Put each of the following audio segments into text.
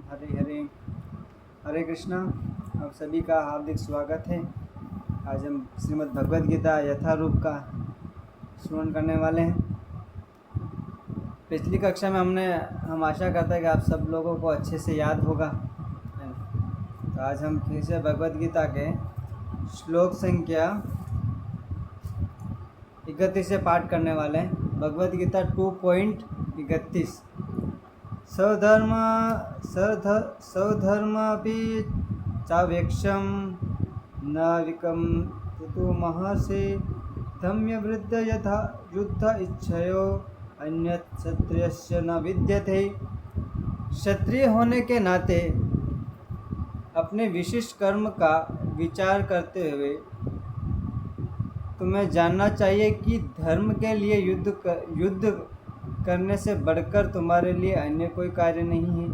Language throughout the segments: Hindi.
हरे हरे हरे कृष्णा। आप सभी का हार्दिक स्वागत है। आज हम श्रीमद् भगवद गीता यथारूप का श्रवण करने वाले हैं। पिछली कक्षा में हम आशा करते हैं कि आप सब लोगों को अच्छे से याद होगा, है ना। तो आज हम फिर से भगवद गीता के श्लोक संख्या 31 से पाठ करने वाले हैं। भगवद गीता 2.31। स्वधर्मपि चावेक्षं न विकं तु महर्षि धम्यवृद्ध यथा युद्ध इच्छयो अन्यत् क्षत्रियस्य न विद्यते। क्षत्रिय होने के नाते अपने विशिष्ट कर्म का विचार करते हुए तुम्हें जानना चाहिए कि धर्म के लिए युद्ध करने से बढ़कर तुम्हारे लिए अन्य कोई कार्य नहीं है।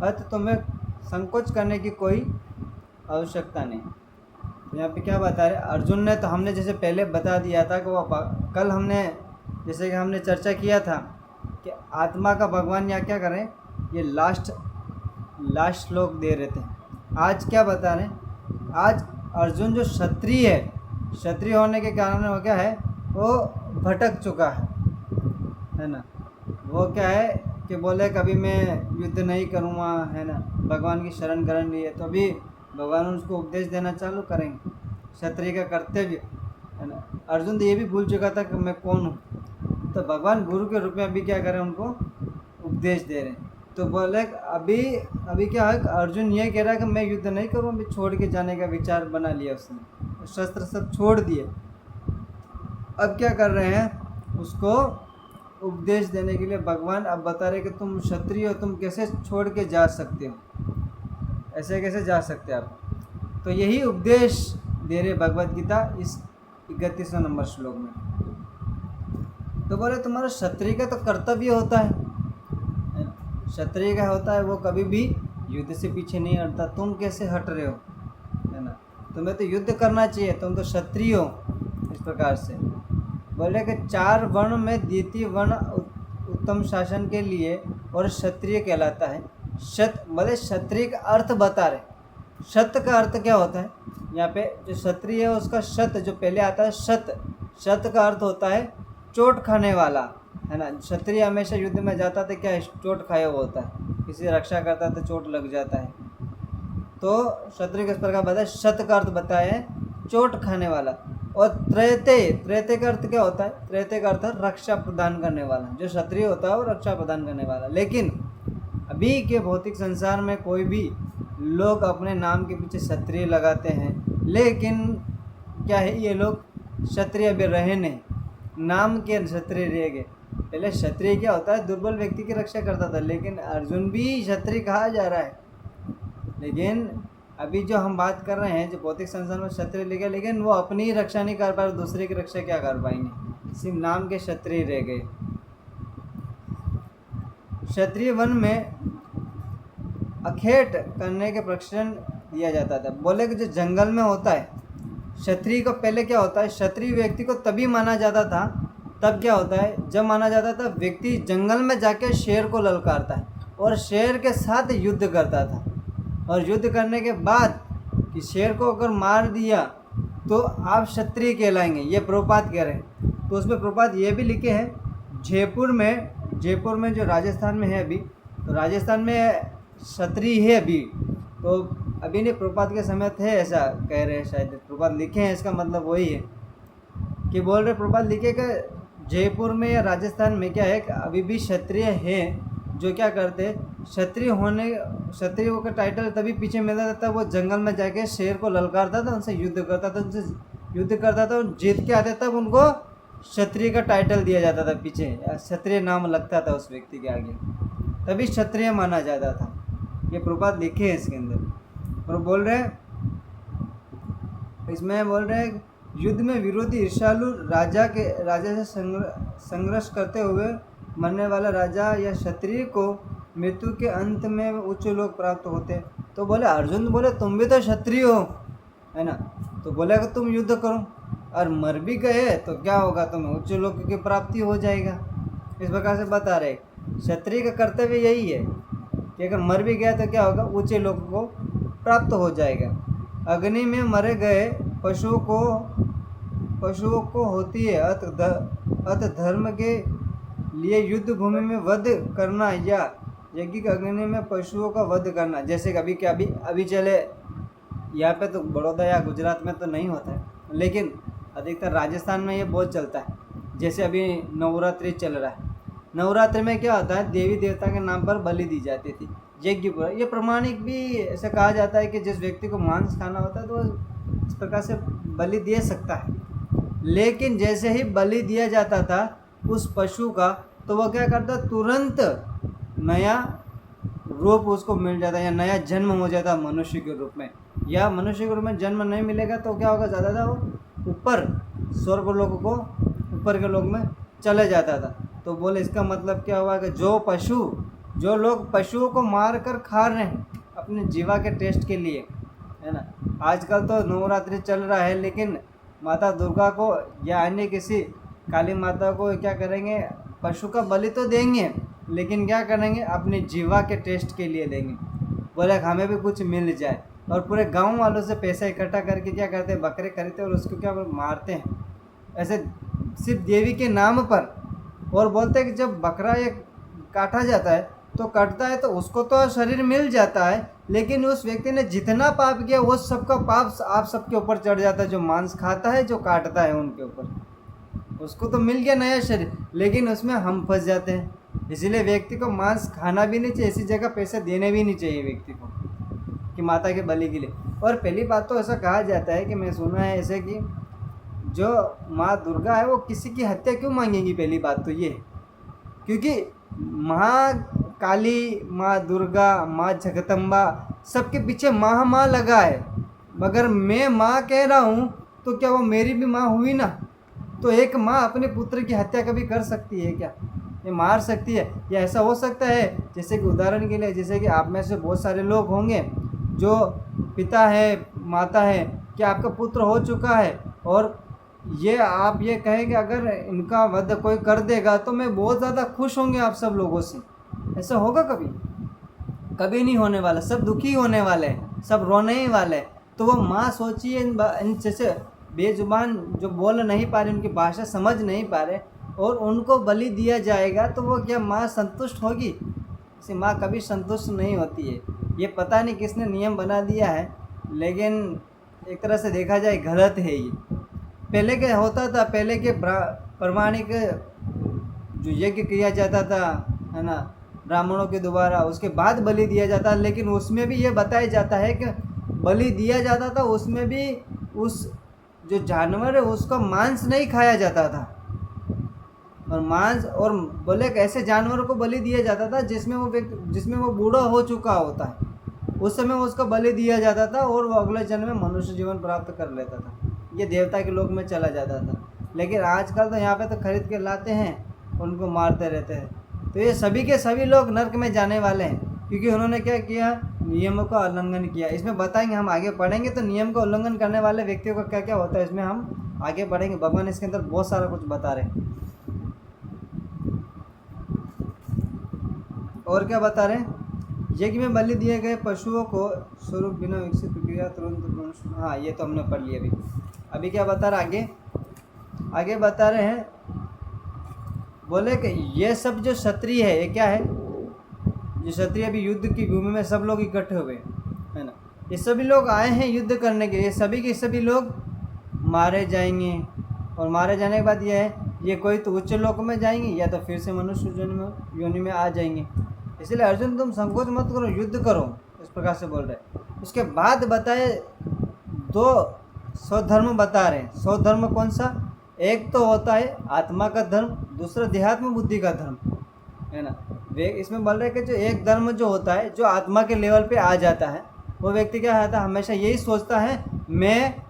अतः तुम्हें संकोच करने की कोई आवश्यकता नहीं। तो यहाँ पे क्या बता रहे अर्जुन ने, तो हमने जैसे पहले बता दिया था कि वो कल हमने जैसे कि हमने चर्चा किया था कि आत्मा का भगवान यहाँ क्या करें, ये लास्ट श्लोक दे रहे थे। आज क्या बता रहे हैं, आज अर्जुन जो क्षत्रिय है, क्षत्रिय होने के कारण वो क्या है, वो भटक चुका है ना। वो क्या है कि बोले कभी मैं युद्ध नहीं करूँगा, है ना, भगवान की शरण ग्रहण ली है, तो अभी भगवान उसको उपदेश देना चालू करेंगे, क्षत्रिय का कर्तव्य, है ना। अर्जुन तो ये भी भूल चुका था कि मैं कौन हूँ, तो भगवान गुरु के रूप में अभी क्या करें, उनको उपदेश दे रहे हैं। तो बोले अभी क्या है, अर्जुन ये कह रहा है कि मैं युद्ध नहीं करूँ, अभी छोड़ के जाने का विचार बना लिया उसने, शस्त्र सब छोड़ दिए। अब क्या कर रहे हैं, उसको उपदेश देने के लिए भगवान अब बता रहे कि तुम क्षत्रिय हो, तुम कैसे छोड़ के जा सकते हो, ऐसे कैसे जा सकते आप। तो यही उपदेश दे रहे भगवद गीता इस 31वें नंबर श्लोक में। तो बोले तुम्हारा क्षत्रिय का तो कर्तव्य होता है, क्षत्रिय का होता है वो कभी भी युद्ध से पीछे नहीं हटता। तुम कैसे हट रहे हो, है ना, तुम्हें तो युद्ध करना चाहिए, तुम तो क्षत्रिय हो। इस प्रकार से बोले कि 4 वर्ण में द्वितीय वर्ण उत्तम शासन के लिए और क्षत्रिय कहलाता है। बोले क्षत्रिय का अर्थ बता रहे, क्षत्र का अर्थ क्या होता है। यहाँ पे जो क्षत्रिय है उसका क्षत्र जो पहले आता है, क्षत्र का अर्थ होता है चोट खाने वाला, है ना। क्षत्रिय हमेशा युद्ध में जाता था, क्या चोट खाया हुआ होता है, किसी रक्षा करता तो चोट लग जाता है। तो क्षत्रिय किस प्रकार बताया, क्षत्र का अर्थ बताया है चोट खाने वाला। और त्रैते का अर्थ क्या होता है, त्रैते का अर्थ रक्षा प्रदान करने वाला। जो क्षत्रिय होता है वो रक्षा प्रदान करने वाला। लेकिन अभी के भौतिक संसार में कोई भी लोग अपने नाम के पीछे क्षत्रिय लगाते हैं, लेकिन क्या है, ये लोग क्षत्रिय अभी रहे नहीं, नाम के क्षत्रिय रह गए। पहले क्षत्रिय क्या होता है, दुर्बल व्यक्ति की रक्षा करता था, लेकिन अर्जुन भी क्षत्रिय कहा जा रहा है। लेकिन अभी जो हम बात कर रहे हैं, जो भौतिक संसार में क्षत्रिय लिखे, लेकिन वो अपनी ही रक्षा नहीं कर पा रहे, दूसरे की रक्षा क्या कर पाएंगे, सिर्फ नाम के क्षत्रिय रह गए। क्षत्रिय वन में अखेट करने के प्रशिक्षण दिया जाता था। बोले कि जो जंगल में होता है, क्षत्रिय को पहले क्या होता है, क्षत्रिय व्यक्ति को तभी माना जाता था, तब क्या होता है, जब माना जाता था व्यक्ति जंगल में जाके शेर को ललकारता है और शेर के साथ युद्ध करता था, और युद्ध करने के बाद कि शेर को अगर मार दिया तो आप क्षत्रिय कहलाएंगे, ये प्रभुपाद कह रहे हैं। तो उसमें प्रभुपाद ये भी लिखे हैं, जयपुर में जो राजस्थान में है अभी, तो राजस्थान में क्षत्रिय है अभी, तो अभी नहीं, प्रभुपाद के समय थे, ऐसा कह रहे हैं शायद प्रभुपाद लिखे हैं। इसका मतलब वही है कि बोल रहे प्रभुपाद लिखे कि जयपुर में या राजस्थान में क्या है, अभी भी क्षत्रिय है जो क्या करते, क्षत्रियों का टाइटल तभी पीछे मिलता था, वो जंगल में जाके शेर को ललकारता था, उनसे युद्ध करता था, और जीत के आते तब उनको क्षत्रिय का टाइटल दिया जाता था, पीछे क्षत्रिय नाम लगता था उस व्यक्ति के आगे, तभी क्षत्रिय माना जाता था। ये प्रभुपाद लिखे हैं इसके अंदर। और बोल रहे हैं युद्ध में विरोधी ईर्ष्यालु राजा से संघर्ष करते हुए मरने वाला राजा या क्षत्रिय को मृत्यु के अंत में उच्च लोक प्राप्त होते। तो बोले अर्जुन बोले तुम भी तो क्षत्रिय हो, है ना, तो बोले कि तुम युद्ध करो, और मर भी गए तो क्या होगा, तुम्हें उच्च लोक की प्राप्ति हो जाएगा। इस प्रकार से बता रहे क्षत्रिय का कर्तव्य यही है कि अगर मर भी गया तो क्या होगा, ऊंचे लोगों को प्राप्त हो जाएगा। अग्नि में मरे गए पशुओं को होती है अत धर्म के लिए युद्ध भूमि में वध करना या यज्ञिक अग्नि में पशुओं का वध करना। जैसे कि अभी चले यहाँ पे तो बड़ौदा या गुजरात में तो नहीं होता है, लेकिन अधिकतर राजस्थान में ये बहुत चलता है। जैसे अभी नवरात्रि चल रहा है, नवरात्रि में क्या होता है, देवी देवता के नाम पर बलि दी जाती थी, यज्ञ पूरा। ये प्रमाणिक भी ऐसा कहा जाता है कि जिस व्यक्ति को मांस खाना होता है तो इस प्रकार से बलि दे सकता है। लेकिन जैसे ही बलि दिया जाता था उस पशु का, तो वह क्या करता, तुरंत नया रूप उसको मिल जाता है या नया जन्म हो जाता मनुष्य के रूप में। या मनुष्य के रूप में जन्म नहीं मिलेगा तो क्या होगा, ज़्यादा था वो ऊपर स्वर्ग लोगों को, ऊपर के लोग में चले जाता था। तो बोले इसका मतलब क्या हुआ कि जो लोग पशुओं को मार कर खा रहे हैं अपने जीवा के टेस्ट के लिए, है ना। आजकल तो नवरात्रि चल रहा है, लेकिन माता दुर्गा को या अन्य किसी काली माता को क्या करेंगे, पशु का बलि तो देंगे, लेकिन क्या करेंगे, अपने जीवा के टेस्ट के लिए देंगे। बोले हमें भी कुछ मिल जाए, और पूरे गांव वालों से पैसा इकट्ठा करके क्या करते हैं, बकरे खरीदते हैं और उसको क्या मारते हैं ऐसे सिर्फ देवी के नाम पर। और बोलते हैं कि जब बकरा ये काटा जाता है तो कटता है तो उसको तो शरीर मिल जाता है, लेकिन उस व्यक्ति ने जितना पाप किया वो सबका पाप आप सबके ऊपर चढ़ जाता है, जो मांस खाता है, जो काटता है उनके ऊपर। उसको तो मिल गया नया शरीर, लेकिन उसमें हम फंस जाते हैं। इसीलिए व्यक्ति को मांस खाना भी नहीं चाहिए, ऐसी जगह पैसे देने भी नहीं चाहिए व्यक्ति को कि माता के बलि के लिए। और पहली बात तो ऐसा कहा जाता है कि मैं सुना है ऐसे कि जो माँ दुर्गा है वो किसी की हत्या क्यों मांगेगी, पहली बात तो ये है क्योंकि काली, माँ दुर्गा, माँ जगदम्बा, सबके पीछे माँ लगा है। मगर मैं माँ कह रहा हूँ तो क्या वो मेरी भी माँ हुई ना। तो एक माँ अपने पुत्र की हत्या कभी कर सकती है क्या, ये मार सकती है? या ऐसा हो सकता है जैसे कि उदाहरण के लिए, जैसे कि आप में से बहुत सारे लोग होंगे जो पिता है, माता है, कि आपका पुत्र हो चुका है और ये आप ये कहें कि अगर इनका वध कोई कर देगा तो मैं बहुत ज़्यादा खुश होंगे आप सब लोगों से। ऐसा होगा कभी? कभी नहीं होने वाला। सब दुखी होने वाले हैं, सब रोने ही वाले हैं। तो वो माँ सोचिए, इन जैसे बेजुबान जो बोल नहीं पा रहे, उनकी भाषा समझ नहीं पा रहे, और उनको बलि दिया जाएगा तो वो क्या माँ संतुष्ट होगी? इसे माँ कभी संतुष्ट नहीं होती है। ये पता नहीं किसने नियम बना दिया है, लेकिन एक तरह से देखा जाए गलत है ये। पहले क्या होता था, पहले के प्रमाणिक जो यज्ञ किया जाता था, है ना, ब्राह्मणों के द्वारा, उसके बाद बलि दिया जाता, लेकिन उसमें भी ये बताया जाता है कि बलि दिया जाता था, उसमें भी उस जो जानवर है उसका मांस नहीं खाया जाता था। और मांस, और बोले कि ऐसे जानवरों को बलि दिया जाता था जिसमें वो बूढ़ा हो चुका होता है, उस समय उसका बलि दिया जाता था और वो अगले जन्म में मनुष्य जीवन प्राप्त कर लेता था। ये देवता के लोक में चला जाता था। लेकिन आजकल तो यहाँ पे तो खरीद के लाते हैं, उनको मारते रहते हैं। तो ये सभी के सभी लोग नर्क में जाने वाले हैं, क्योंकि उन्होंने क्या किया, नियमों का उल्लंघन किया। इसमें बताएंगे, हम आगे पढ़ेंगे तो नियम का उल्लंघन करने वाले व्यक्तियों का क्या क्या होता है, इसमें हम आगे बढ़ेंगे। भगवान इसके अंदर बहुत सारा कुछ बता रहे हैं। और क्या बता रहे हैं, यज्ञ में बलि दिए गए पशुओं को स्वरूप बिना विकसित प्रक्रिया तुरंत, हाँ ये तो हमने पढ़ लिया। अभी क्या बता रहे, आगे बता रहे हैं, बोले कि ये सब जो क्षत्रिय है, ये क्या है, जो क्षत्रिय अभी युद्ध की भूमि में सब लोग इकट्ठे हुए, है ना, ये सभी लोग आए हैं युद्ध करने के लिए। सभी के सभी लोग मारे जाएंगे, और मारे जाने के बाद ये है, ये कोई तो उच्च लोक में जाएंगे या तो फिर से मनुष्य योनि में आ जाएंगे। इसलिए अर्जुन तुम संकोच मत करो, युद्ध करो, इस प्रकार से बोल रहे। उसके बाद बताए दो स्वधर्म बता रहे हैं। स्वधर्म कौन सा? एक तो होता है आत्मा का धर्म, दूसरा देहात्म बुद्धि का धर्म, है ना। वे इसमें बोल रहे हैं कि जो एक धर्म जो होता है, जो आत्मा के लेवल पे आ जाता है, वो व्यक्ति क्या होता है, हमेशा यही सोचता है, मैं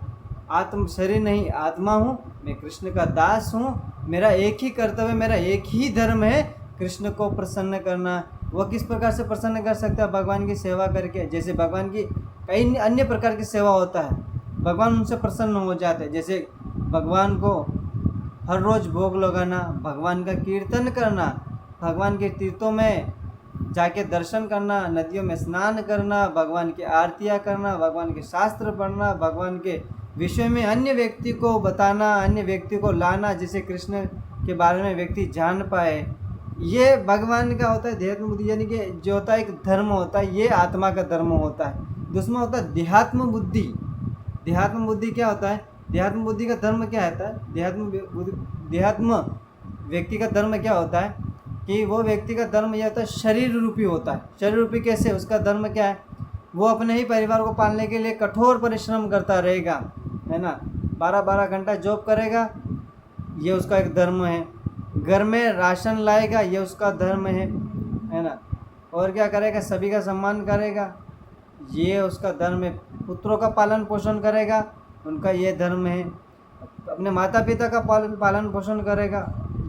शरीर नहीं आत्मा हूँ, मैं कृष्ण का दास हूँ, मेरा एक ही कर्तव्य, मेरा एक ही धर्म है, कृष्ण को प्रसन्न करना। वह किस प्रकार से प्रसन्न कर सकता है? भगवान की सेवा करके। जैसे भगवान की कई अन्य प्रकार की सेवा होता है, भगवान उनसे प्रसन्न हो जाते हैं। जैसे भगवान को हर रोज़ भोग लगाना, भगवान का कीर्तन करना, भगवान के तीर्थों में जाके दर्शन करना, नदियों में स्नान करना, भगवान की आरतियाँ करना, भगवान के शास्त्र पढ़ना, भगवान के विषय में अन्य व्यक्ति को बताना, अन्य व्यक्ति को लाना, जिसे कृष्ण के बारे में व्यक्ति जान पाए, ये भगवान का होता है देहात्म बुद्धि। यानी कि जो होता है एक धर्म होता है, ये आत्मा का धर्म होता है। दूसरा होता है देहात्म बुद्धि। देहात्म बुद्धि क्या होता है? देहात्म बुद्धि का धर्म क्या होता है? देहात्म व्यक्ति का धर्म क्या होता है कि वो व्यक्ति का धर्म यह होता है शरीर रूपी होता है। शरीर रूपी कैसे? उसका धर्म क्या है? वो अपने ही परिवार को पालने के लिए कठोर परिश्रम करता रहेगा, है ना, 12-12 घंटा जॉब करेगा, ये उसका एक धर्म है। घर में राशन लाएगा, ये उसका धर्म है ना। और क्या करेगा? सभी का सम्मान करेगा, ये उसका धर्म है। पुत्रों का पालन पोषण करेगा, उनका ये धर्म है। अपने माता पिता का पालन पोषण करेगा,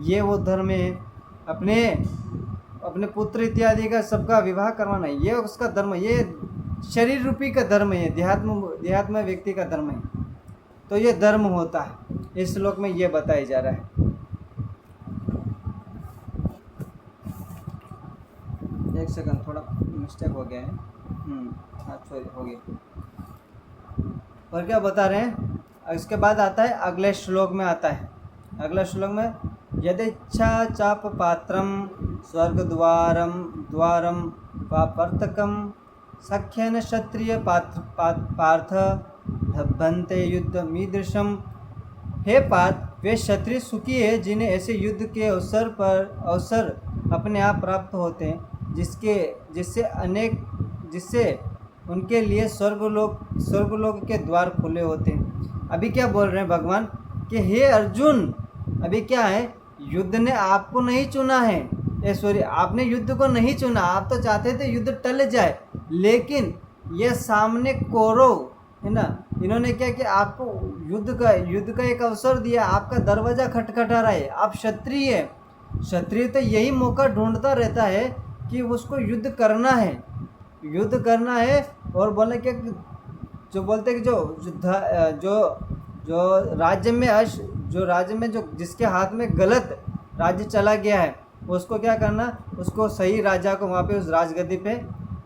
ये वो धर्म है। अपने पुत्र इत्यादि का सबका विवाह करवाना, ये उसका धर्म, ये शरीर रूपी का धर्म है, देहात्म व्यक्ति का धर्म है। तो ये धर्म होता है, इस श्लोक में ये बताया जा रहा है। एक सेकंड, थोड़ा मिस्टेक हो गया है। हाँ सॉरी, हो गया। और क्या बता रहे हैं? इसके बाद आता है अगले श्लोक में आता है। अगला श्लोक में यदिच्छा चाप पात्रम स्वर्गद्वारम पापर्तकम सख्यन क्षत्रिय पार्थ ढब्बन्ते युद्ध मीदृशम। हे पार्थ, वे क्षत्रिय सुखी है जिन्हें ऐसे युद्ध के अवसर अपने आप प्राप्त होते हैं, जिससे उनके लिए स्वर्गलोक के द्वार खुले होते हैं। अभी क्या बोल रहे हैं भगवान कि हे अर्जुन, अभी क्या है, युद्ध ने आपको नहीं चुना है। सॉरी, आपने युद्ध को नहीं चुना। आप तो चाहते थे युद्ध टल जाए, लेकिन ये सामने कौरव है ना, इन्होंने क्या किया? आपको युद्ध का एक अवसर दिया, आपका दरवाज़ा खटखटा रहा है। आप क्षत्रिय तो यही मौका ढूंढता रहता है कि उसको युद्ध करना है। और बोले कि जो बोलते हैं कि जो राज्य में जो जिसके हाथ में गलत राज्य चला गया है, उसको क्या करना? उसको सही राजा को वहाँ पे उस राजगद्दी पे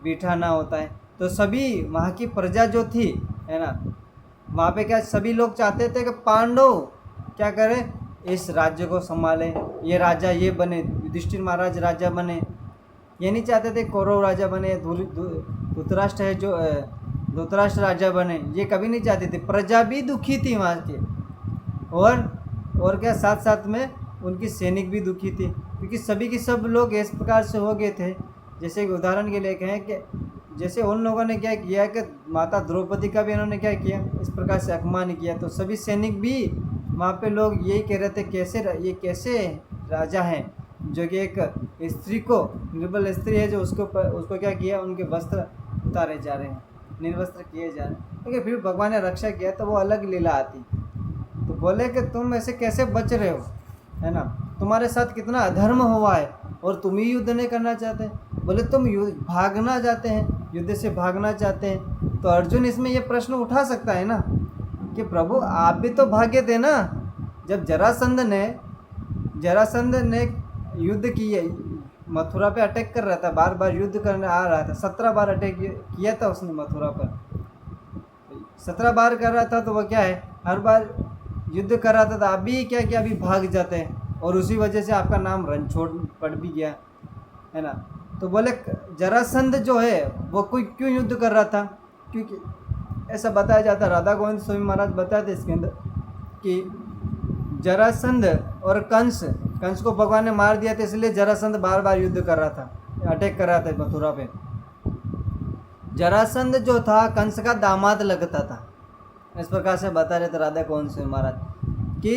बिठाना होता है। तो सभी वहाँ की प्रजा जो थी, है ना, वहाँ पे क्या सभी लोग चाहते थे कि पांडव क्या करें? इस राज्य को संभालें, ये राजा ये बने, युधिष्ठिर महाराज राजा बने। ये नहीं चाहते थे कौरव राजा बने, धृतराष्ट्र राजा बने, ये कभी नहीं चाहते थे। प्रजा भी दुखी थी वहाँ के, और क्या साथ साथ में उनकी सैनिक भी दुखी थी, क्योंकि सभी के सब लोग इस प्रकार से हो गए थे। जैसे कि उदाहरण के लिए कहें कि जैसे उन लोगों ने क्या किया कि माता द्रौपदी का भी इन्होंने क्या किया, इस प्रकार से अपमान किया। तो सभी सैनिक भी वहाँ पे लोग यही कह रहे थे, ये कैसे राजा हैं जो कि एक स्त्री को, निर्बल स्त्री है, जो उसको क्या किया, उनके वस्त्र उतारे जा रहे हैं, निर्वस्त्र किए जा रहे हैं। लेकिन फिर भगवान ने रक्षा किया, तो वो अलग लीला आती। तो बोले कि तुम ऐसे कैसे बच रहे हो, है ना, तुम्हारे साथ कितना अधर्म हुआ है और तुम ही युद्ध नहीं करना चाहते। बोले तुम भागना चाहते हैं, युद्ध से भागना चाहते हैं। तो अर्जुन इसमें ये प्रश्न उठा सकता है ना कि प्रभु आप भी तो भागे थे ना, जब जरासंध ने युद्ध किए, मथुरा पे अटैक कर रहा था, बार बार युद्ध करने आ रहा था, 17 बार अटैक किया था उसने मथुरा पर, 17 बार कर रहा था। तो वह क्या है, हर बार युद्ध कर रहा था। तो अभी क्या किया, अभी भाग जाते हैं, और उसी वजह से आपका नाम रणछोड़ पड़ भी गया, है ना। तो बोले जरासंध जो है वो कोई क्यों युद्ध कर रहा था, क्योंकि ऐसा बताया जाता, राधा गोविंद स्वामी महाराज बताते इसके अंदर कि जरासंध और कंस को भगवान ने मार दिया था, इसलिए जरासंध बार बार युद्ध कर रहा था, अटैक कर रहा था मथुरा पे। जरासंध जो था कंस का दामाद लगता था, इस प्रकार से बता रहे थे राधा गोविंद स्वामी महाराज कि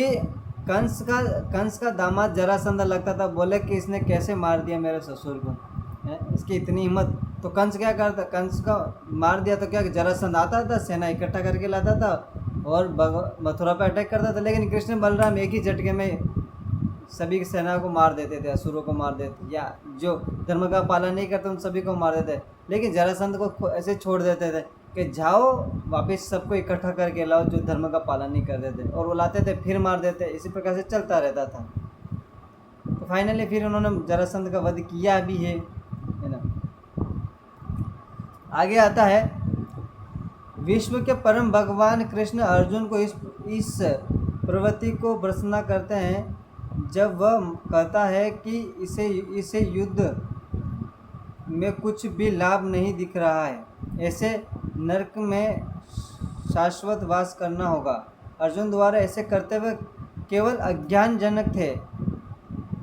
कंस का दामाद जरासंध लगता था। बोले कि इसने कैसे मार दिया मेरे ससुर को, है इसकी इतनी हिम्मत। तो कंस क्या करता, कंस का मार दिया तो क्या, जरासंध आता था, सेना इकट्ठा करके लाता था और मथुरा पे अटैक करता था। लेकिन कृष्ण बलराम एक ही झटके में सभी की सेना को मार देते थे, असुरों को मार देते, या जो धर्म का पालन नहीं करते उन सभी को मार देते। लेकिन जरासंध को ऐसे छोड़ देते थे कि जाओ वापस सबको इकट्ठा करके लाओ जो धर्म का पालन नहीं कर देते, और वो लाते थे फिर मार देते, इसी प्रकार से चलता रहता था। तो फाइनली फिर उन्होंने जरासंध का वध किया भी है ना। आगे आता है, विश्व के परम भगवान कृष्ण अर्जुन को इस प्रवृत्ति को भर्त्सना करते हैं जब वह कहता है कि इसे युद्ध में कुछ भी लाभ नहीं दिख रहा है, ऐसे नरक में शाश्वत वास करना होगा। अर्जुन द्वारा ऐसे करते हुए केवल अज्ञानजनक थे।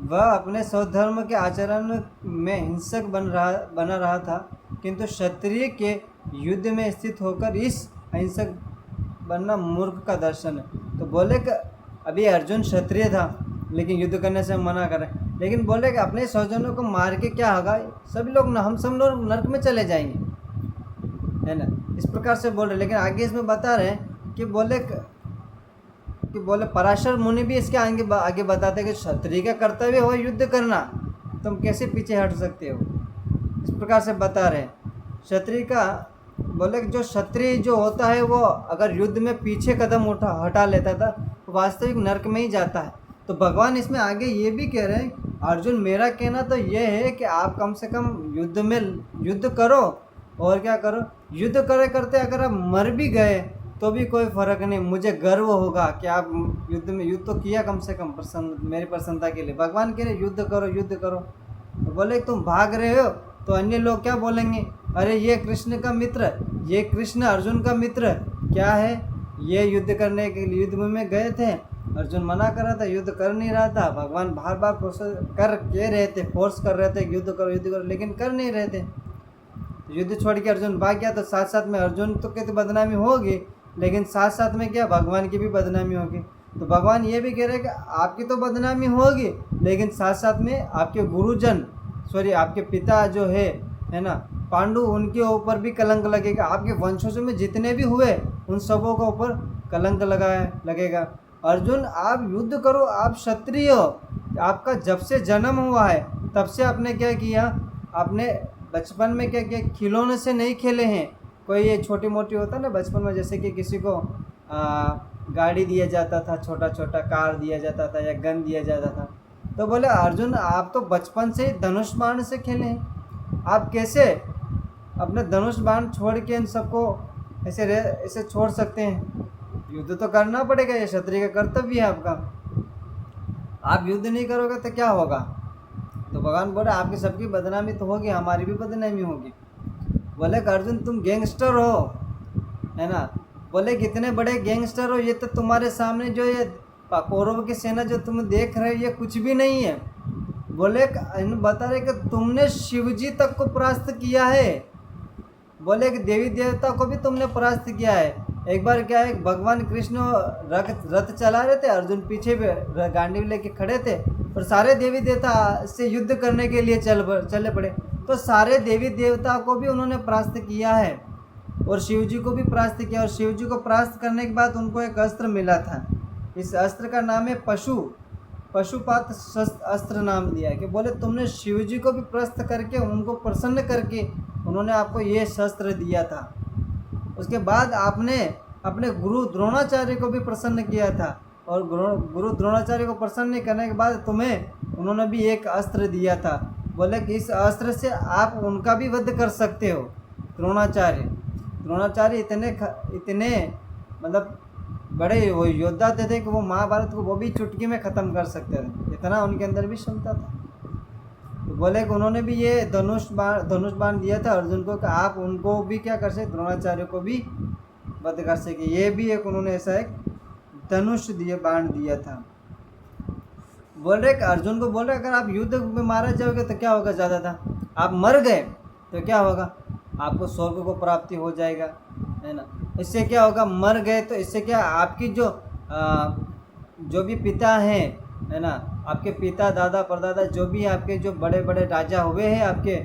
वह अपने स्वधर्म के आचरण में हिंसक बना रहा था, किंतु क्षत्रिय के युद्ध में स्थित होकर इस अहिंसक बनना मूर्ख का दर्शन है। तो बोले कि अभी अर्जुन क्षत्रिय था लेकिन युद्ध करने से मना कर रहे, लेकिन बोले कि अपने स्वजनों को मार के क्या होगा, सभी लोग हम सब लोग नरक में चले जाएंगे, है ना, इस प्रकार से बोल रहे। लेकिन आगे इसमें बता रहे हैं कि बोले पराशर मुनि भी इसके आगे बताते हैं कि क्षत्रिय का कर्तव्य हो युद्ध करना, तुम कैसे पीछे हट सकते हो, इस प्रकार से बता रहे हैं। क्षत्रिय का बोले जो क्षत्रिय जो होता है वो अगर युद्ध में पीछे कदम हटा लेता था तो वास्तविक नरक में ही जाता है। तो भगवान इसमें आगे ये भी कह रहे हैं, अर्जुन मेरा कहना तो ये है कि आप कम से कम युद्ध करो, और क्या करो, युद्ध करते अगर आप मर भी गए तो भी कोई फ़र्क नहीं, मुझे गर्व होगा कि आप युद्ध तो किया कम से कम मेरी प्रसन्नता के लिए। भगवान कह रहे युद्ध करो। तो बोले तुम भाग रहे हो तो अन्य लोग क्या बोलेंगे, अरे ये कृष्ण का मित्र, ये कृष्ण अर्जुन का मित्र क्या है, ये युद्ध करने के लिए युद्ध में गए थे, अर्जुन मना कर रहा था, युद्ध कर नहीं रहा था, भगवान बार बार फोर्स कर रहे थे युद्ध करो, लेकिन कर नहीं रहे थे। युद्ध छोड़ के अर्जुन भाग गया तो साथ साथ में अर्जुन तो कहते बदनामी होगी, लेकिन साथ साथ में क्या भगवान की भी बदनामी होगी। तो भगवान ये भी कह रहे हैं कि आपकी तो बदनामी होगी, लेकिन साथ साथ में आपके गुरुजन आपके पिता जो है ना पांडु, उनके ऊपर भी कलंक लगेगा, आपके वंशजों में जितने भी हुए उन सबों के ऊपर कलंक लगेगा। अर्जुन आप युद्ध करो, आप क्षत्रिय हो, आपका जब से जन्म हुआ है तब से आपने क्या किया, आपने बचपन में क्या किया, खिलौने से नहीं खेले हैं। कोई ये छोटी मोटी होता है ना बचपन में, जैसे कि किसी को गाड़ी दिया जाता था, छोटा कार दिया जाता था या गन दिया जाता था। तो बोले अर्जुन आप तो बचपन से ही धनुष बाण से खेले हैं, आप कैसे अपने धनुष बाण छोड़ के इन सबको ऐसे छोड़ सकते हैं। युद्ध तो करना पड़ेगा, ये क्षत्रिय का कर्तव्य है आपका, आप युद्ध नहीं करोगे तो क्या होगा। तो भगवान बोले आपकी सबकी बदनामी तो होगी, हमारी भी बदनामी होगी। बोले अर्जुन तुम गैंगस्टर हो, है ना, बोले कितने बड़े गैंगस्टर हो, ये तो तुम्हारे सामने जो ये कौरव की सेना जो तुम देख रहे हो ये कुछ भी नहीं है। बोले बता रहे कि तुमने शिवजी तक को परास्त किया है, बोले कि देवी देवता को भी तुमने परास्त किया है। एक बार क्या है, भगवान कृष्ण रथ चला रहे थे, अर्जुन पीछे पे गांडी लेके खड़े थे और सारे देवी देवता से युद्ध करने के लिए चले पड़े। तो सारे देवी देवता को भी उन्होंने परास्त किया है और शिव जी को भी परास्त किया, और शिव जी को परास्त करने के बाद उनको एक अस्त्र मिला था। इस अस्त्र का नाम है पशुपात अस्त्र नाम दिया है, कि बोले तुमने शिव जी को भी परास्त करके उनको प्रसन्न करके उन्होंने आपको ये शस्त्र दिया था। उसके बाद आपने अपने गुरु द्रोणाचार्य को भी प्रसन्न किया था, और गुरु द्रोणाचार्य को प्रसन्न करने के बाद तुम्हें उन्होंने भी एक अस्त्र दिया था। बोले कि इस अस्त्र से आप उनका भी वध कर सकते हो। द्रोणाचार्य इतने मतलब बड़े वो योद्धा थे कि वो महाभारत को वो भी चुटकी में ख़त्म कर सकते थे, इतना उनके अंदर भी क्षमता था। तो बोले कि उन्होंने भी ये धनुष बाण दिया था अर्जुन को, कि आप उनको भी क्या कर सके, द्रोणाचार्य को भी वध कर सके। ये भी एक उन्होंने ऐसा एक धनुष बाण दिया था। बोल रहे कि अर्जुन को बोल रहे अगर आप युद्ध में मारा जाओगे तो क्या होगा, ज़्यादा था आप मर गए तो क्या होगा, आपको स्वर्ग को प्राप्ति हो जाएगा, है ना। इससे क्या होगा, मर गए तो इससे क्या आपकी जो भी पिता हैं, है ना, आपके पिता दादा परदादा जो भी आपके जो बड़े बड़े राजा हुए हैं आपके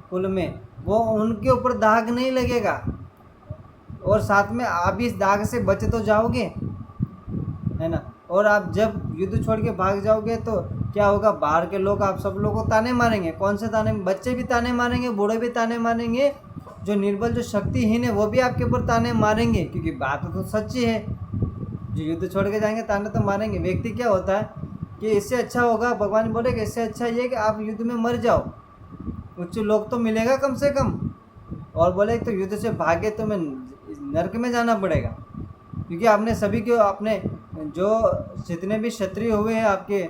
कुल में, वो उनके ऊपर दाग नहीं लगेगा, और साथ में आप इस दाग से बच तो जाओगे, है ना। और आप जब युद्ध छोड़ के भाग जाओगे तो क्या होगा, बाहर के लोग आप सब लोगों को ताने मारेंगे। कौन से ताने, बच्चे भी ताने मारेंगे, बूढ़े भी ताने मारेंगे, जो निर्बल जो शक्तिहीन है वो भी आपके ऊपर ताने मारेंगे, क्योंकि बात तो सच्ची है। जो युद्ध छोड़ के जाएंगे ताने तो मारेंगे। व्यक्ति क्या होता है कि इससे अच्छा होगा, भगवान बोले कि इससे अच्छा ये कि आप युद्ध में मर जाओ, उच्च लोग तो मिलेगा कम से कम, और बोले तो युद्ध से भागे तो मैं नरक में जाना पड़ेगा, क्योंकि आपने सभी को अपने जो जितने भी क्षत्रिय हुए हैं आपके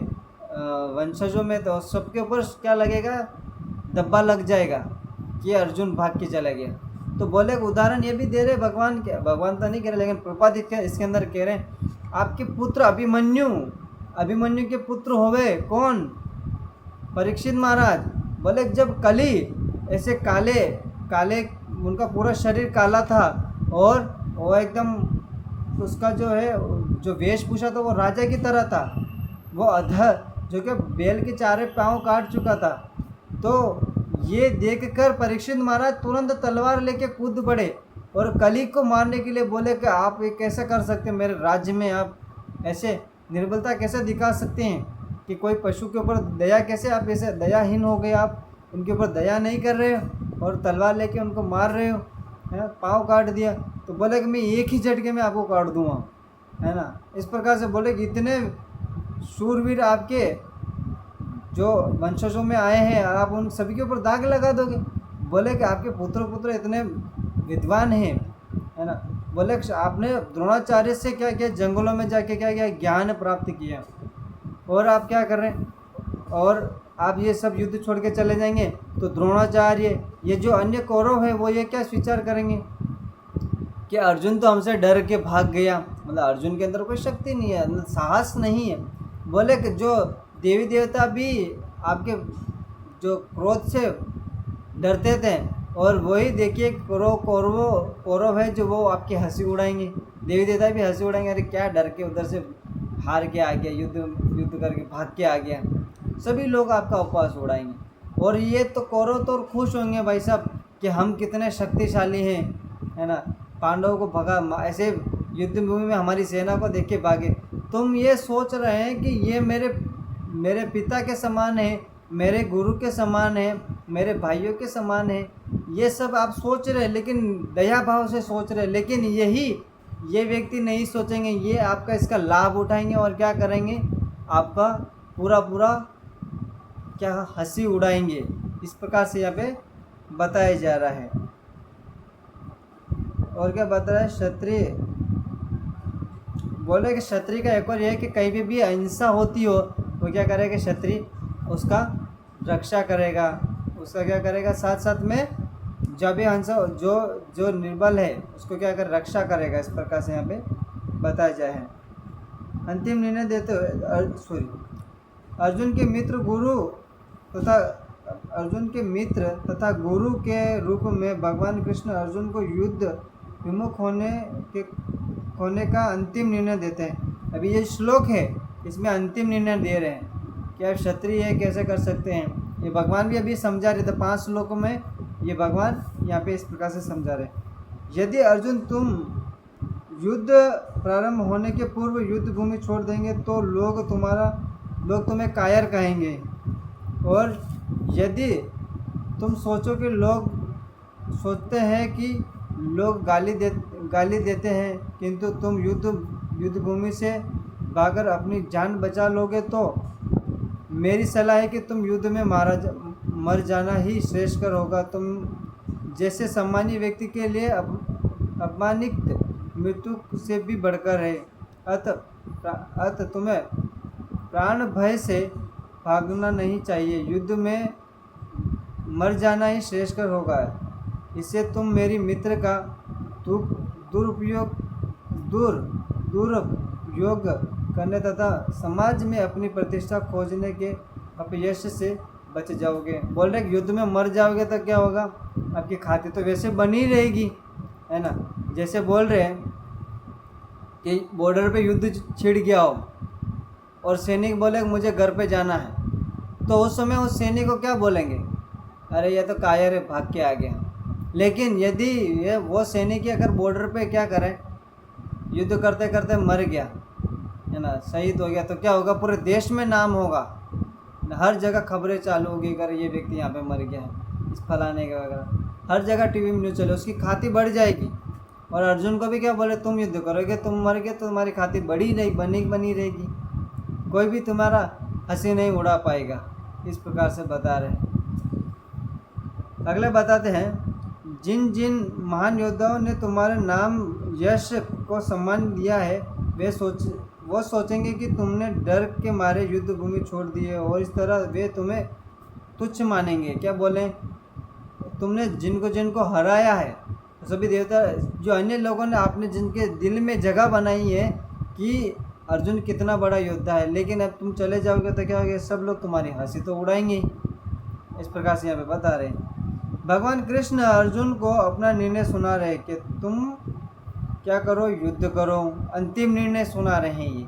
वंशजों में, तो सबके ऊपर क्या लगेगा, दब्बा लग जाएगा कि अर्जुन भाग के चला गया। तो बोले उदाहरण ये भी दे रहे भगवान के, भगवान तो नहीं कह रहे लेकिन प्रपात इसके अंदर कह रहे हैं, आपके पुत्र अभिमन्यु के पुत्र होवे कौन, परीक्षित महाराज। बोले जब कली ऐसे काले काले, उनका पूरा शरीर काला था और वो एकदम उसका जो है जो वेशभूषा था वो राजा की तरह था, वो अधर जो कि बैल के चारे पाँव काट चुका था। तो ये देखकर परीक्षित महाराज तुरंत तलवार लेके कूद पड़े और कली को मारने के लिए बोले कि आप ये कैसे कर सकते हैं, मेरे राज्य में आप ऐसे निर्बलता कैसे दिखा सकते हैं कि कोई पशु के ऊपर दया कैसे, आप ऐसे दयाहीन हो गए, आप उनके ऊपर दया नहीं कर रहे हो और तलवार लेके उनको मार रहे हो, है, पाँव काट दिया। तो बोले कि मैं एक ही झटके में आपको काट दूंगा, है ना। इस प्रकार से बोले कि इतने शूरवीर आपके जो वंशजों में आए हैं और आप उन सभी के ऊपर दाग लगा दोगे। बोले कि आपके पुत्र इतने विद्वान हैं, है ना। बोले आपने द्रोणाचार्य से क्या किया, जंगलों में जाके क्या किया, ज्ञान प्राप्त किया, और आप क्या कर रहे हैं, और आप ये सब युद्ध छोड़ के चले जाएंगे तो द्रोणाचार्य ये जो अन्य कौरव है वो ये क्या स्वीकार करेंगे कि अर्जुन तो हमसे डर के भाग गया, मतलब अर्जुन के अंदर कोई शक्ति नहीं है, साहस नहीं है। बोले कि जो देवी देवता भी आपके जो क्रोध से डरते थे, और वही देखिए कौरव है जो वो आपकी हंसी उड़ाएंगे, देवी देवता भी हंसी उड़ाएंगे, अरे क्या डर के उधर से हार के आ गया, युद्ध करके भाग के आ गया, सभी लोग आपका उपवास उड़ाएंगे। और ये तो कौरव तो खुश होंगे भाई साहब कि हम कितने शक्तिशाली हैं, है ना, पांडवों को भगा, ऐसे युद्ध भूमि में हमारी सेना को देख के भागे। तुम ये सोच रहे हैं कि ये मेरे पिता के समान है, मेरे गुरु के समान है, मेरे भाइयों के समान है, ये सब आप सोच रहे हैं, लेकिन दया भाव से सोच रहे हैं। लेकिन ये व्यक्ति नहीं सोचेंगे, ये आपका इसका लाभ उठाएंगे और क्या करेंगे, आपका पूरा क्या हंसी उड़ाएंगे। इस प्रकार से यहाँ पे बताया जा रहा है। और क्या बता रहा है, क्षत्रिय बोले कि क्षत्रिय का एक और यह है कि कहीं भी अहिंसा होती हो तो क्या करेगा, क्षत्रिय उसका रक्षा करेगा, उसका क्या करेगा, साथ साथ में जब भी हंसा जो निर्बल है उसको क्या कर रक्षा करेगा। इस प्रकार से यहाँ पे बताया जाए है। अंतिम निर्णय देते हुए अर्जुन के मित्र तथा गुरु के रूप में भगवान कृष्ण अर्जुन को युद्ध विमुख होने का अंतिम निर्णय देते हैं। अभी ये श्लोक है, इसमें अंतिम निर्णय दे रहे हैं कि आप क्षत्रिय है कैसे कर सकते हैं। ये भगवान भी अभी समझा रहे थे 5 श्लोकों में, ये भगवान यहाँ पे इस प्रकार से समझा रहे हैं। यदि अर्जुन तुम युद्ध प्रारंभ होने के पूर्व युद्ध भूमि छोड़ देंगे तो लोग तुम्हें कायर कहेंगे, और यदि तुम सोचो कि लोग सोचते हैं कि लोग गाली देते हैं किंतु तुम युद्ध भूमि से भागकर अपनी जान बचा लोगे, तो मेरी सलाह है कि तुम युद्ध में मर जाना ही श्रेष्ठकर होगा। तुम जैसे सम्मानी व्यक्ति के लिए अपमानित मृत्यु से भी बढ़कर है। अतः तुम्हें प्राण भय से भागना नहीं चाहिए, युद्ध में मर जाना ही श्रेष्ठकर होगा। इससे तुम मेरी मित्र का दुरुपयोग करने तथा समाज में अपनी प्रतिष्ठा खोजने के अपयश से बच जाओगे। बोल रहे कि युद्ध में मर जाओगे तो क्या होगा, आपकी खातिर तो वैसे बनी रहेगी, है ना। जैसे बोल रहे हैं कि बॉर्डर पे युद्ध छिड़ गया हो और सैनिक बोले मुझे घर पे जाना है, तो उस समय उस सैनिक को क्या बोलेंगे, अरे ये तो कायर है भाग के आ गया। लेकिन यदि वो सैनिक अगर बॉर्डर पे क्या करे, युद्ध करते करते मर गया, है ना, शहीद हो गया, तो क्या होगा, पूरे देश में नाम होगा, हर जगह खबरें चालू होगी, अगर ये व्यक्ति यहाँ पे मर गया है, इस फलाने का वगैरह हर जगह टीवी में न्यूज़ चले, उसकी खाती बढ़ जाएगी। और अर्जुन को भी क्या बोले, तुम युद्ध करोगे, तुम मर गए तो तुम्हारी खाती बनी रहेगी, कोई भी तुम्हारा हंसी नहीं उड़ा पाएगा। इस प्रकार से बता रहे हैं। अगले बताते हैं, जिन जिन महान योद्धाओं ने तुम्हारे नाम यश को सम्मान दिया है वो सोचेंगे कि तुमने डर के मारे युद्ध भूमि छोड़ दी है, और इस तरह वे तुम्हें तुच्छ मानेंगे। क्या बोले? तुमने जिनको जिनको हराया है, सभी देवता जो अन्य लोगों ने आपने जिनके दिल में जगह बनाई है कि अर्जुन कितना बड़ा योद्धा है, लेकिन अब तुम चले जाओगे तो क्या होगा? सब लोग तुम्हारी हंसी तो उड़ाएंगे ही। इस प्रकार से यहाँ पे बता रहे हैं भगवान कृष्ण अर्जुन को अपना निर्णय सुना रहे कि तुम क्या करो? युद्ध करो। अंतिम निर्णय सुना रहे हैं ये,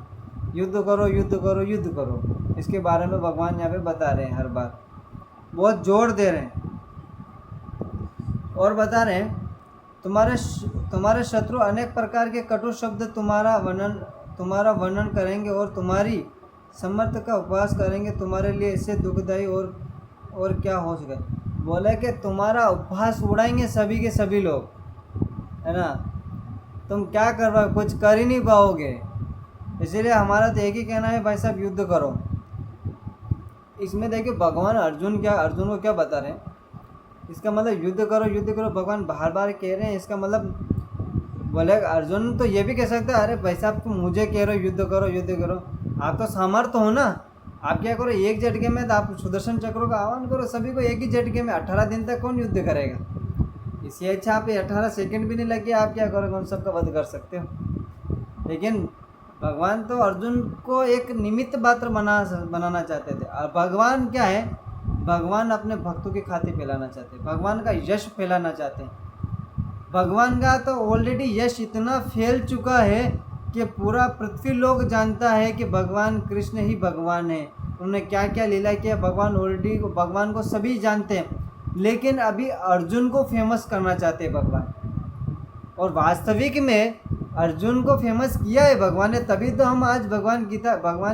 युद्ध करो युद्ध करो युद्ध करो। इसके बारे में भगवान यहाँ पे बता रहे हैं, हर बार बहुत जोर दे रहे हैं और बता रहे हैं तुम्हारे शत्रु अनेक प्रकार के कटु शब्द तुम्हारा वर्णन करेंगे और तुम्हारी समर्थ का उपवास करेंगे। तुम्हारे लिए इससे दुखदायी और क्या हो सके? बोले कि तुम्हारा उपहास उड़ाएंगे सभी के सभी लोग, है ना। तुम क्या कर रहे हो? कुछ कर ही नहीं पाओगे। इसीलिए हमारा तो एक ही कहना है, भाई साहब युद्ध करो। इसमें देखिए भगवान अर्जुन को क्या बता रहे हैं? इसका मतलब युद्ध करो भगवान बार बार कह रहे हैं। इसका मतलब बोले अर्जुन तो ये भी कह सकता है, अरे भाई साहब तुम मुझे कह रहे हो युद्ध करो। आप तो सामर्थ्य हो ना, आप क्या करो? एक झटके में तो आप सुदर्शन चक्रों का आह्वान करो सभी को एक ही झटके में। 18 दिन तक कौन युद्ध करेगा? इससे अच्छा आप 18 सेकंड भी नहीं लगे, आप क्या करोगे? उन सबका वध कर सकते हो। लेकिन भगवान तो अर्जुन को एक निमित्त मात्र बनाना चाहते थे। और भगवान क्या है? भगवान अपने भक्तों की ख्याति फैलाना चाहते हैं, भगवान का यश फैलाना चाहते हैं। भगवान का तो ऑलरेडी यश इतना फैल चुका है कि पूरा पृथ्वी लोग जानता है कि भगवान कृष्ण ही भगवान है। उन्होंने क्या क्या लीला किया भगवान को सभी जानते हैं, लेकिन अभी अर्जुन को फेमस करना चाहते हैं भगवान। और वास्तविक में अर्जुन को फेमस किया है भगवान ने, तभी तो हम आज भगवान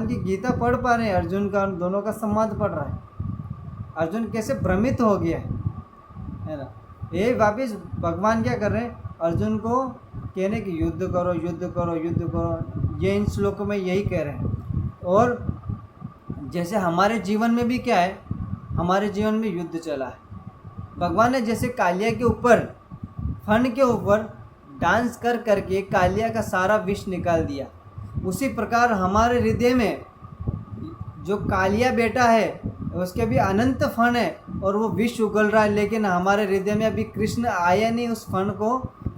की गीता पढ़ पा रहे हैं। अर्जुन का दोनों का संवाद पढ़ रहा है। अर्जुन कैसे भ्रमित हो गया है ना। ये वापिस भगवान क्या कर रहे हैं? अर्जुन को कहने की युद्ध करो। ये इन श्लोकों में यही कह रहे हैं। और जैसे हमारे जीवन में भी क्या है? हमारे जीवन में युद्ध चला है। भगवान ने जैसे कालिया के ऊपर, फन के ऊपर डांस करके कालिया का सारा विष निकाल दिया, उसी प्रकार हमारे हृदय में जो कालिया बेटा है उसके भी अनंत फन है और वो विष उगल रहा है। लेकिन हमारे हृदय में अभी कृष्ण आया नहीं उस फन को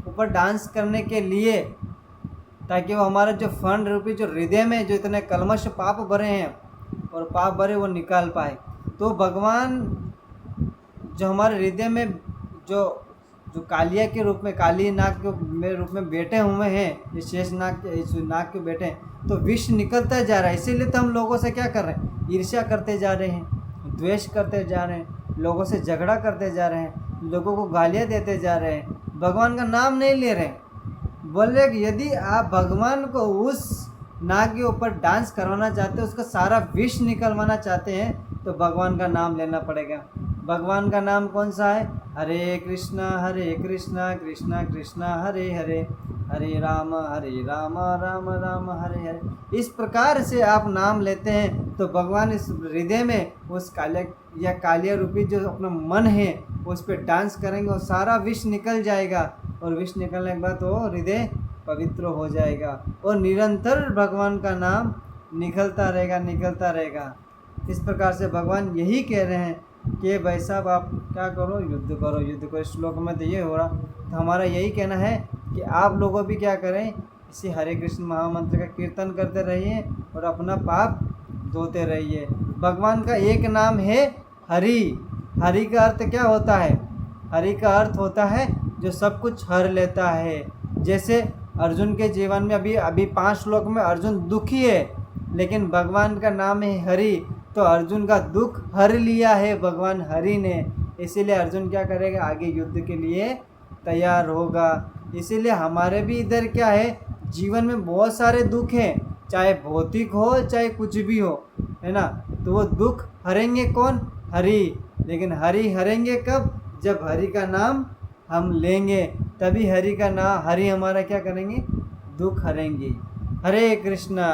ऊपर डांस करने के लिए, ताकि वो हमारा जो फन रूपी जो हृदय में जो इतने कलमश पाप भरे हैं और पाप भरे वो निकाल पाए। तो भगवान जो हमारे हृदय में जो कालिया के रूप में, काली नाग के रूप में बैठे हुए हैं, इस शेष नाग के बैठे हैं, तो विष निकलता जा रहा है। इसीलिए तो हम लोगों से क्या कर रहे हैं? ईर्ष्या करते जा रहे हैं, द्वेष करते जा रहे हैं, लोगों से झगड़ा करते जा रहे हैं, लोगों को गालियाँ देते जा रहे हैं, भगवान का नाम नहीं ले रहे हैं। बोले कि यदि आप भगवान को उस नाग के ऊपर डांस करवाना चाहते हैं, उसका सारा विष निकलवाना चाहते हैं, तो भगवान का नाम लेना पड़ेगा। भगवान का नाम कौन सा है? हरे कृष्णा कृष्णा कृष्णा हरे हरे, हरे राम राम राम हरे हरे। इस प्रकार से आप नाम लेते हैं तो भगवान इस हृदय में उस कालिया रूपी जो अपना मन है उस पर डांस करेंगे और सारा विष निकल जाएगा। और विष निकलने के बाद वो हृदय पवित्र हो जाएगा और निरंतर भगवान का नाम निकलता रहेगा। इस प्रकार से भगवान यही कह रहे हैं कि भाई साहब आप क्या करो? युद्ध करो। इस श्लोक में तो ये हो रहा। तो हमारा यही कहना है कि आप लोगों भी क्या करें? इसी हरे कृष्ण महामंत्र का कीर्तन करते रहिए और अपना पाप धोते रहिए। भगवान का एक नाम है हरि। हरि का अर्थ क्या होता है? हरि का अर्थ होता है जो सब कुछ हर लेता है। जैसे अर्जुन के जीवन में अभी 5 श्लोक में अर्जुन दुखी है, लेकिन भगवान का नाम है हरि, तो अर्जुन का दुख हर लिया है भगवान हरि ने। इसीलिए अर्जुन क्या करेगा? आगे युद्ध के लिए तैयार होगा। इसीलिए हमारे भी इधर क्या है? जीवन में बहुत सारे दुख हैं, चाहे भौतिक हो चाहे कुछ भी हो, है ना। तो वो दुख हरेंगे कौन? हरि। लेकिन हरि हरेंगे कब? जब हरि का नाम हम लेंगे, तभी हरि हमारा क्या करेंगे? दुख हरेंगे। हरे कृष्णा।